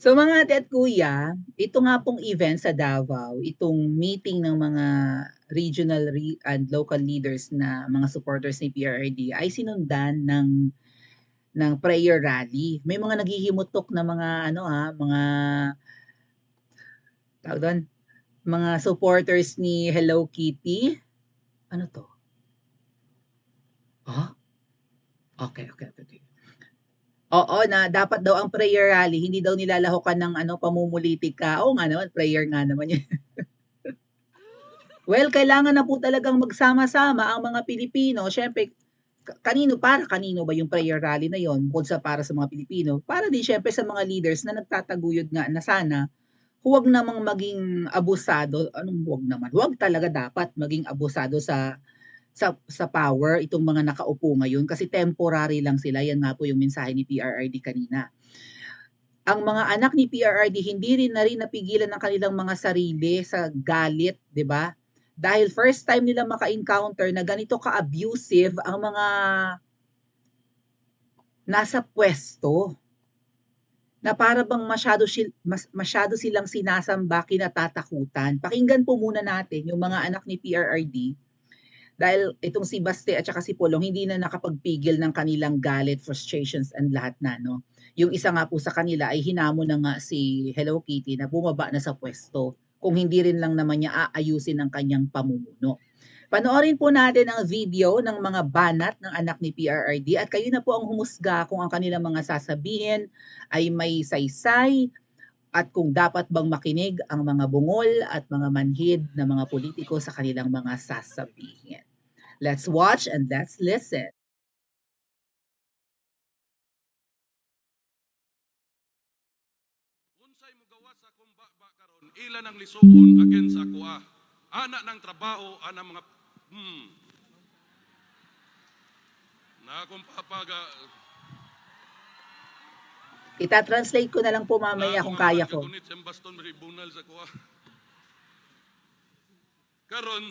So mga ate at kuya, ito nga pong event sa Davao, itong meeting ng mga regional and local leaders na mga supporters ni PRRD ay sinundan ng prayer rally. May mga naghihimutok na mga mga tawag doon, mga supporters ni Hello Kitty. Ano to? Ah, okay. Oo, na dapat daw ang prayer rally hindi daw nilalahukan ng pamumulitik ka. Oo nga naman, prayer nga naman 'yun. Well, kailangan na po talagang magsama-sama ang mga Pilipino. Siyempre, kanino ba yung prayer rally na yon bukod sa para sa mga Pilipino? Para din siyempre sa mga leaders na nagtataguyod nga na sana huwag namang maging abusado. Anong huwag naman? Huwag talaga dapat maging abusado sa power itong mga nakaupo ngayon kasi temporary lang sila. Yan nga po yung mensahe ni PRRD kanina. Ang mga anak ni PRRD hindi rin na rin napigilan ng kanilang mga sarili sa galit, 'di ba? Dahil first time nila maka-encounter na ganito ka-abusive ang mga nasa pwesto, na para bang masyado silang sinasamba, kinatatakutan. Pakinggan po muna natin yung mga anak ni PRRD dahil itong si Baste at saka si Pulong hindi na nakapagpigil ng kanilang galit, frustrations and lahat na, no? Yung isa nga po sa kanila ay hinamon na nga si Hello Kitty na bumaba na sa pwesto kung hindi rin lang naman niya aayusin ang kanyang pamumuno. Panoorin po natin ang video ng mga banat ng anak ni PRRD at kayo na po ang humusga kung ang kanilang mga sasabihin ay may saysay at kung dapat bang makinig ang mga bungol at mga manhid na mga politiko sa kanilang mga sasabihin. Let's watch and let's listen. Unsay mo gawas sa akong bakba karon, ilan ang lisuon against ako Ana ng trabaho, ana mga na akong papaga Ita-translate ko na lang po na mamaya ako kung nga kaya mga ko. kagunit sa baston tribunal sa kuha. Karon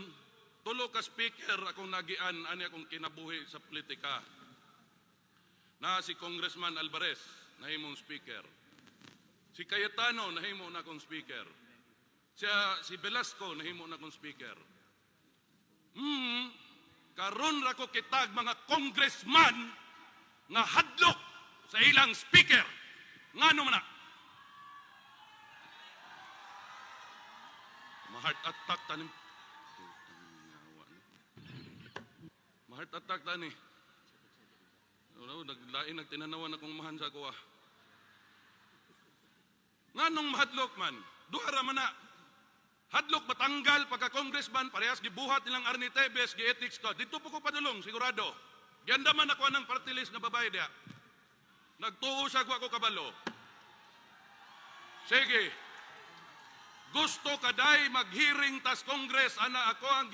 tulo ka speaker akong nagian ani akong kinabuhi sa politika. Na si Congressman Alvarez nahimong speaker. Si Cayetano nahimo na akong speaker. Si Velasco nahimo na akong speaker. Karon ra ko kitag mga congressman nga hadlok sa ilang speaker. Ngano man na? Ma-heart attack tanim. Ma-heart attack tani. Naglain nagtinanawan akong mahan sa ako Nganong mahadlok man? Duha ra man na. Hadlok matanggal pagka-congressman, parehas gibuhat nilang Arnie Tebes, gi-ethics ko. Dito po ko padulong, sigurado. Ganda man ako ng party list na babae diya. Nagtuo sa ako kabalo. Sige. Gusto kaday mag-hearing tas Congress, ana ako ang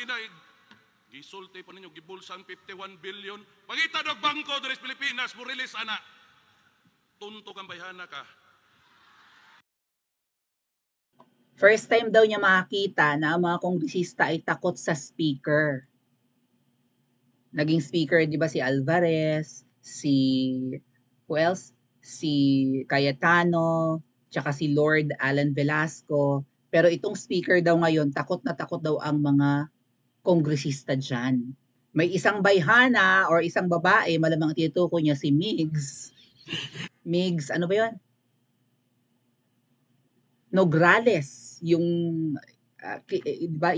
gisulti pa ninyo, gibulsan 51 billion. Pangita dog bangko dres Pilipinas, mo release ana. Tunto kang bayhana ka. First time daw niya makakita na ang mga kongresista ay takot sa speaker. Naging speaker, di ba, si Alvarez, who else? Si Cayetano, tsaka si Lord Alan Velasco. Pero itong speaker daw ngayon, takot na takot daw ang mga kongresista dyan. May isang bayhana or isang babae, malamang tinutukoy niya si Migs. Migs, ano ba yun? Nograles, yung diba,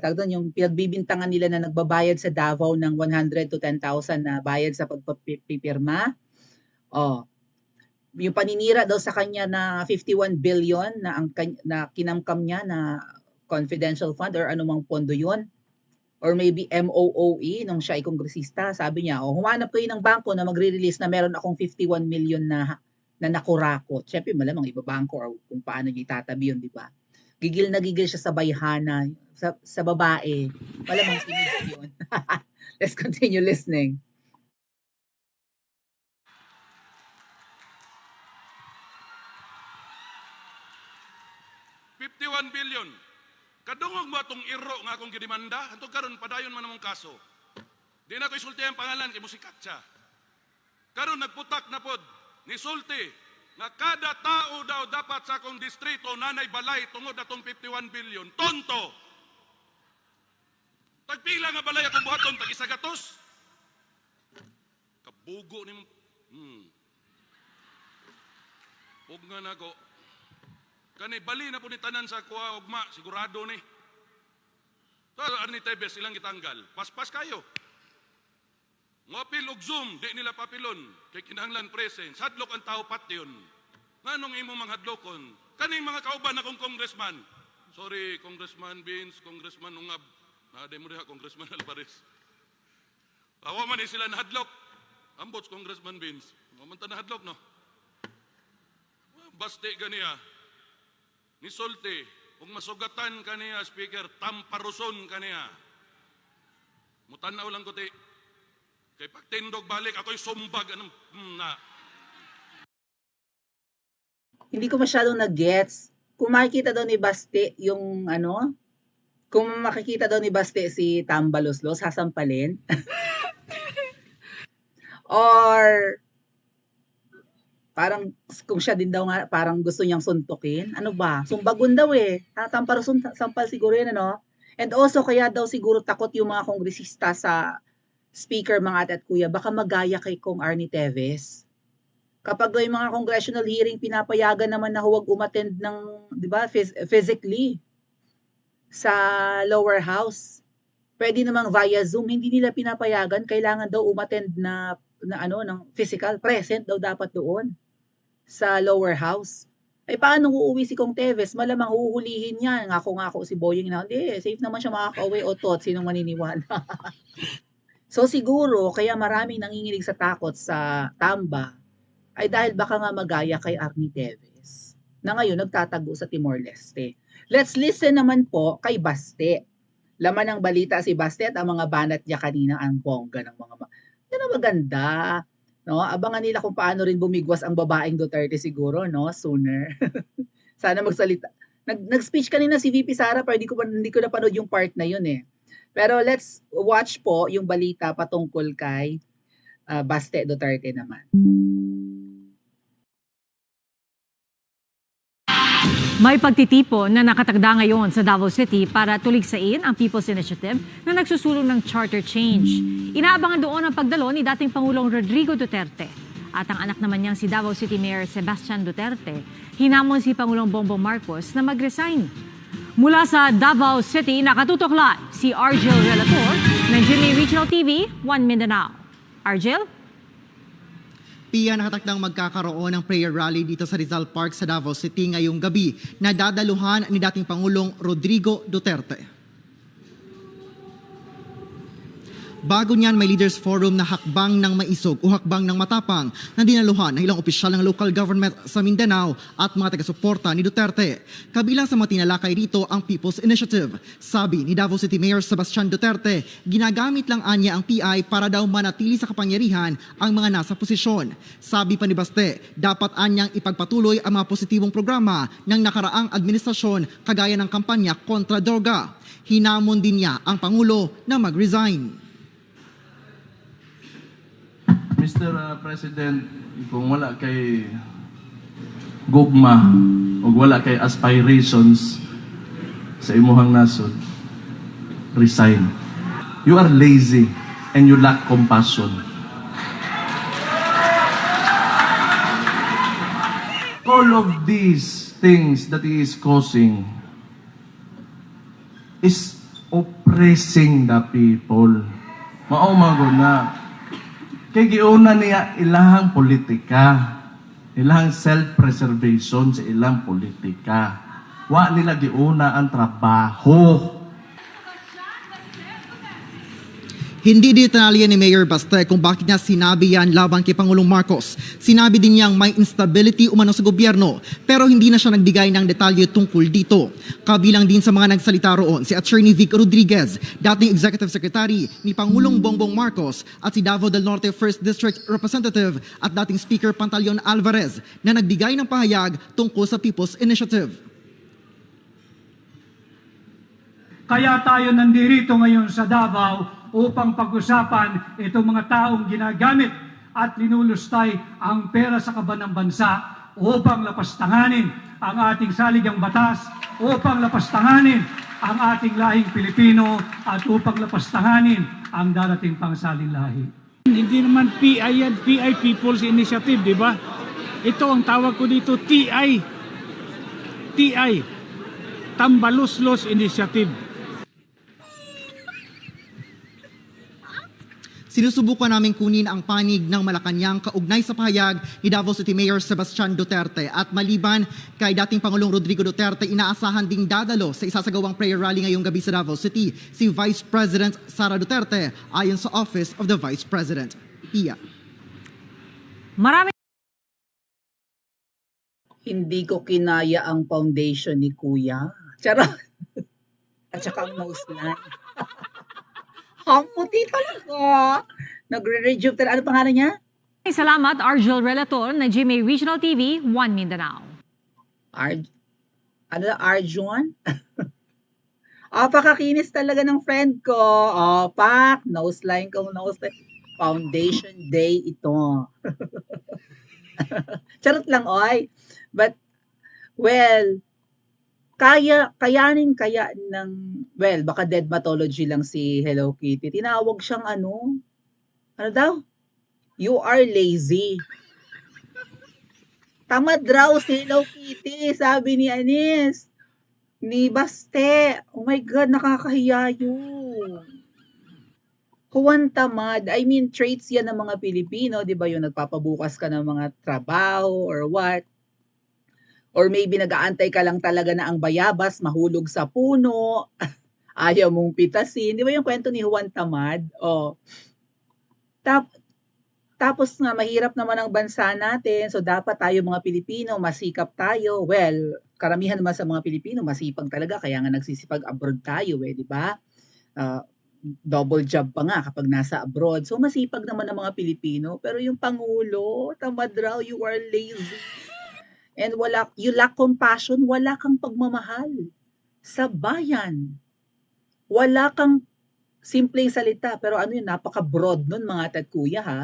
tawag doon, yung pinagbibintangan nila na nagbabayad sa Davao ng 100 to 10,000 na bayad sa pagpipirma. Oh, yung paninira daw sa kanya na 51 billion na kinamkam niya na confidential fund or anumang pondo yun. Or maybe MOOE nung siya ay kongresista. Sabi niya, humanap kayo ng bangko na magre-release na meron akong 51 million na nakurakot. Siyempre, malamang iba bangko or kung paano niya itatabi yun, di ba? Gigil na gigil siya sa bayhana, sa babae. Malamang sinig yun. Let's continue listening. 51 billion. Kadungog mo atong iro nga akong gidemanda, hantod karon padayon man among kaso. Di na ko isulti ang pangalan kay musikat siya. Karon nagputak na pod ni sulti nga kada tao daw dapat sa akong distrito nanay balay tungod atong 51 billion. Tonto! Tagpila nga balay akong buhaton, tag isa gatos. Kabugo ni Huwag nga na ko. Kani bali na po ni tanan sa kuha ugma, sigurado ni. So, Arnie Tevez ilang gitanggal. Paspas kayo. Ngapil og Zoom, di nila papilon. Kay kinahanglan presence. Hadlok ang tao patyon. Nganong imo mga hadlokon? Kaning mga kauban akong congressman. Sorry, Congressman Beans, Congressman Ungab. Naaday mo diha, Congressman Alvarez. Awa man ni sila na hadlok. Ambots, Congressman Beans. Mamanta na hadlok, no? Baste ganiya. Nisulti. Kung masugatan kaniya, Speaker, tamparuson kaniya. Mutanaw lang ko ti. Kay pagtindog balik, ako'y sumbag. Anong, na. Hindi ko masyadong nag-gets. Kung makikita daw ni Baste yung kung makikita daw ni Baste si Tambaloslos, sasampalin. Or parang kung siya din daw nga, parang gusto niyang suntukin. Ano ba? Sumbagon daw eh. Tamparuson, sampal siguro yun, And also, kaya daw siguro takot yung mga kongresista sa Speaker, mga ate at kuya, baka magaya kay Kong Arnie Tevez. Kapag yung mga congressional hearing, pinapayagan naman na huwag umattend ng, di ba, physically sa lower house. Pwede namang via Zoom, hindi nila pinapayagan, kailangan daw umattend ng physical, present daw dapat doon sa lower house. Ay paano uuwi si Kong Tevez? Malamang uhulihin niya. Ngako si Boying na, hindi, safe naman siya makaka-uwi o tot, sinong maniniwala? So siguro, kaya maraming nanginginig sa takot sa Tamba, ay dahil baka nga magaya kay Arnie Tevez, na ngayon nagtatago sa Timor-Leste. Let's listen naman po kay Baste. Laman ng balita si Baste at ang mga banat niya kanina, ang bongga ng mga... Yan ang maganda. No? Abangan nila kung paano rin bumigwas ang babaeng Duterte siguro, no? Sooner. Sana magsalita. Nag-speech kanina si VP Sara, pero hindi ko napanood yung part na yun eh. Pero let's watch po yung balita patungkol kay Baste Duterte naman. May pagtitipon na nakatagda ngayon sa Davao City para tuligsain ang People's Initiative na nagsusulong ng charter change. Inaabangan doon ang pagdalo ni dating Pangulong Rodrigo Duterte. At ang anak naman niyang si Davao City Mayor Sebastian Duterte, hinamon si Pangulong Bongbong Marcos na mag-resign. Mula sa Davao City, nakatutok live si Argel Relator ng GMA Regional TV, 1 Mindanao. Argel? Pia, nakatakdang magkakaroon ng prayer rally dito sa Rizal Park sa Davao City ngayong gabi na dadaluhan ni dating Pangulong Rodrigo Duterte. Bago niyan, may leaders forum na hakbang ng maisog o hakbang ng matapang na dinaluhan ng ilang opisyal ng local government sa Mindanao at mga taga-suporta ni Duterte. Kabilang sa mga tinalakay rito ang People's Initiative. Sabi ni Davao City Mayor Sebastian Duterte, ginagamit lang anya ang PI para daw manatili sa kapangyarihan ang mga nasa posisyon. Sabi pa ni Baste, dapat anyang ipagpatuloy ang mga positibong programa ng nakaraang administrasyon kagaya ng kampanya kontra droga. Hinamon din niya ang Pangulo na mag-resign. Mr. President, kung wala kay gugma o wala kay aspirations sa imuhang nasod, resign. You are lazy and you lack compassion. All of these things that he is causing is oppressing the people. Maumago na. Kay giuna niya ilahang politika, ilahang self-preservation sa ilang politika. Wa nila giuna ang trabaho. Hindi detalye ni Mayor Baste kung bakit niya sinabi yan laban kay Pangulong Marcos. Sinabi din niyang may instability umano sa gobyerno pero hindi na siya nagbigay ng detalye tungkol dito. Kabilang din sa mga nagsalita roon si Attorney Vic Rodriguez, dating Executive Secretary ni Pangulong Bongbong Marcos at si Davao del Norte 1st District Representative at dating Speaker Pantaleon Alvarez na nagbigay ng pahayag tungkol sa People's Initiative. Kaya tayo nandito ngayon sa Davao upang pag-usapan itong mga taong ginagamit at linulustay ang pera sa kaban ng bansa upang lapastanganin ang ating saligang batas, upang lapastanganin ang ating lahing Pilipino at upang lapastanganin ang darating pang saling lahi. Hindi naman PI yan, PI People's Initiative, di ba? Ito ang tawag ko dito, TI. TI, Tambaluslos Initiative. Sinusubukan namin kunin ang panig ng Malacanang kaugnay sa pahayag ni Davao City Mayor Sebastian Duterte at maliban kay dating Pangulong Rodrigo Duterte, inaasahan ding dadalo sa isasagawang prayer rally ngayong gabi sa Davao City si Vice President Sara Duterte ayon sa Office of the Vice President. Pia. Marami Hindi ko kinaya ang foundation ni Kuya. Charot. At saka ang nose line. Ang puti talaga. Nagre-rejuve talaga. Ano pangalan niya? salamat, Argel Relator ng GMA Regional TV, 1 Mindanao. Arjun? Pakakinis talaga ng friend ko. Pak, nose line ko, nose line. Foundation day ito. Charot lang, oy. But, well, kayanin kaya ng, well, baka dermatology lang si Hello Kitty. Tinawag siyang ano daw? You are lazy. Tamad raw si Hello Kitty, sabi ni Anis. Ni Baste. Oh my God, nakakahiya yun. Huwan tamad. I mean, traits yan ng mga Pilipino, di ba? Yung nagpapabukas ka ng mga trabaho or what. Or maybe nag-aantay ka lang talaga na ang bayabas mahulog sa puno. Ayaw mong pitasin. Di ba yung kwento ni Juan Tamad? Tapos nga, mahirap naman ang bansa natin. So, dapat tayo mga Pilipino, masikap tayo. Well, karamihan naman sa mga Pilipino, masipag talaga. Kaya nga nagsisipag abroad tayo, di ba? Double job pa nga kapag nasa abroad. So, masipag naman ang mga Pilipino. Pero yung Pangulo, tamad raw, you are lazy. And you lack compassion, wala kang pagmamahal sa bayan. Wala kang simpleng salita, pero ano yun, napaka-broad nun mga tatkuya ha.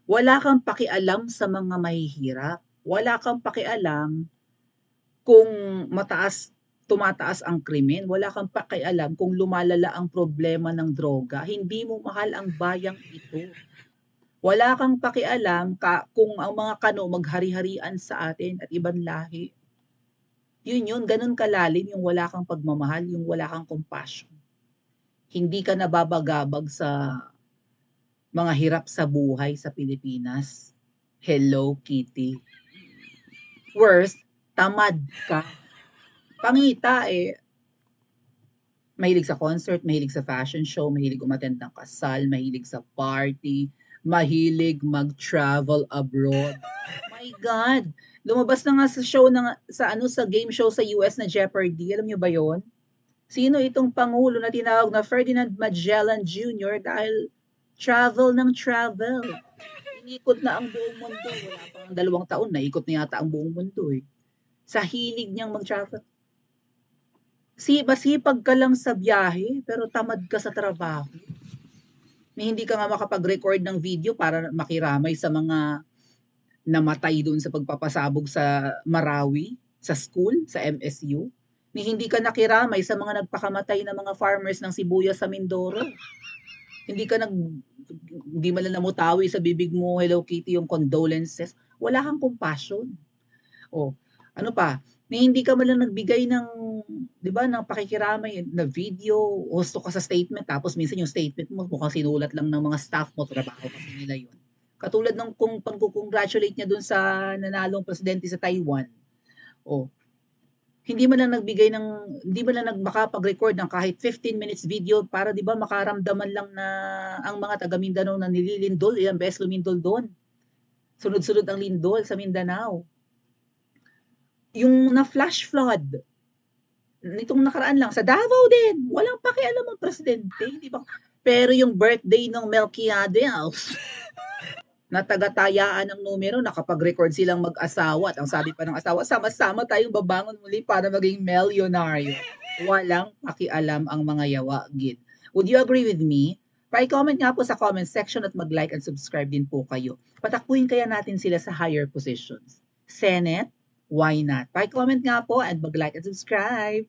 Wala kang pakialam sa mga mahihirap. Wala kang pakialam kung tumataas ang krimen. Wala kang pakialam kung lumalala ang problema ng droga. Hindi mo mahal ang bayang ito. Wala kang pakialam kung ang mga Kano maghari-harian sa atin at ibang lahi. Yun, ganun kalalim yung wala kang pagmamahal, yung wala kang compassion. Hindi ka nababagabag sa mga hirap sa buhay sa Pilipinas. Hello, Kitty. Worst, tamad ka. Pangita mahilig sa concert, mahilig sa fashion show, mahilig umattend ng kasal, mahilig sa party, mahilig mag-travel abroad. My God! Lumabas na nga sa show sa game show sa US na Jeopardy. Alam niyo ba 'yon? Sino itong pangulo na tinawag na Ferdinand Magellan Jr. dahil travel ng travel. Inikot na ang buong mundo. Wala pang 2 taon na ikot na yata ang buong mundo Sa hilig niyang mag-travel. Masipag ka lang sa biyahe pero tamad ka sa trabaho. Hindi ka nga makapag-record ng video para makiramay sa mga namatay doon sa pagpapasabog sa Marawi, sa school, sa MSU. Hindi ka nakiramay sa mga nagpakamatay na mga farmers ng sibuyas sa Mindoro. Hindi mo lang namutawi sa bibig mo, Hello Kitty, yung condolences. Wala kang compassion. Ano pa? Hindi ka man lang nagbigay ng, di ba, ng pakikiramay na video, gusto ka sa statement, tapos minsan yung statement mo, mukhang sinulat lang ng mga staff mo, trabaho kasi nila yun. Katulad ng kung pag-congratulate niya dun sa nanalong presidente sa Taiwan. Hindi man lang makapag-record ng kahit 15 minutes video para, di ba, makaramdaman lang na ang mga taga Mindanao na nililindol, ilang beses lumindol doon. Sunod-sunod ang lindol sa Mindanao. Yung na-flash flood, nitong nakaraan lang, sa Davao din, walang pakialam ang presidente, di ba? Pero yung birthday ng Melquiades, na tagatayaan ng numero, nakapag-record silang mag-asawa, at ang sabi pa ng asawa, sama-sama tayong babangon muli para maging milyonaryo. Walang pakialam ang mga yawa, Gid. Would you agree with me? Pa-comment nga po sa comment section at mag-like and subscribe din po kayo. Patakbuhin kaya natin sila sa higher positions. Senate, why not? Pa-comment nga po and mag-like and subscribe.